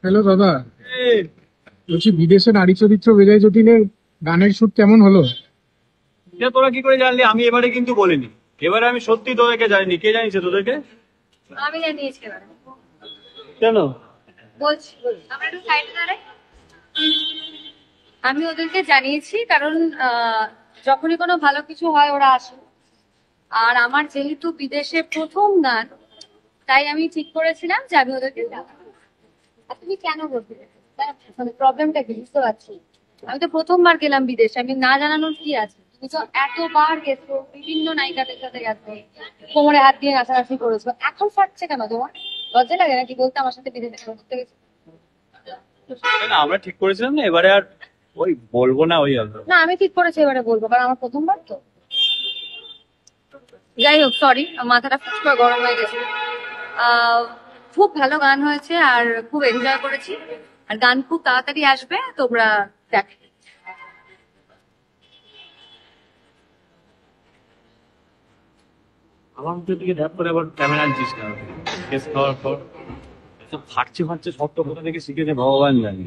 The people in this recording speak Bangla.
হ্যালো দাদা, বলছি বিদেশে নারী চরিত্র বেজায় জটিলে গানের শুট কেমন হলো? এটা তোরা কি করে জানলি? আমি এবারে কিন্তু বলিনি। এবারে আমি সত্যি তোদেরকে জানিনি। কে জানিয়েছে তোদেরকে? আমি জানিয়েছি এবার। কেন? বলছি আমরা একটু সাইডে দাঁড়াই। আমি ওদেরকে জানিয়েছি কারণ যখনই কোনো ভালো কিছু হয় ওরা আসে। আর আমার যেহেতু বিদেশে প্রথম গান, তাই আমি ঠিক করেছিলাম যে আমি ওদেরকে জানাবো। আর তুমি কেন বলতে মানে প্রবলেমটা কি বুঝতে পারছি? আমি তো প্রথমবার গেলাম বিদেশে, আমি না জানানোর কি আছে? তুমি তো এতবার গেছো, বিভিন্ন নায়িকাদের সাথে গেছো, কোমরে হাত দিয়ে নাচানাচি করেছো, এখন ফাটছে কেন তোমার? লজ্জা লাগে নাকি বলতে আমার সাথে বিদেশে ঘুরতে গেছো? না, আমরা ঠিক করেছিলাম না এবারে আর ওই বলবো না ওই আর। না, আমি ঠিক করেছি এবারে বলবো, কারণ আমার প্রথমবার তো। যাই হোক, সরি, মাথাটা ফুস করে গরম হয়ে গেছে। আহ খুব ভালো গান হয়েছে আর খুব এনজয় করেছি। আর গান খুব তাড়াতাড়ি আসবে, তোমরা দেখো। আমার মুখের দিকে ধ্যাপ করে আবার ক্যামেরা আনছিস কেন? কেস খাওয়ার পর ফাটছে ফাটছে সব তো কোথা থেকে শিখেছে ভগবান জানি।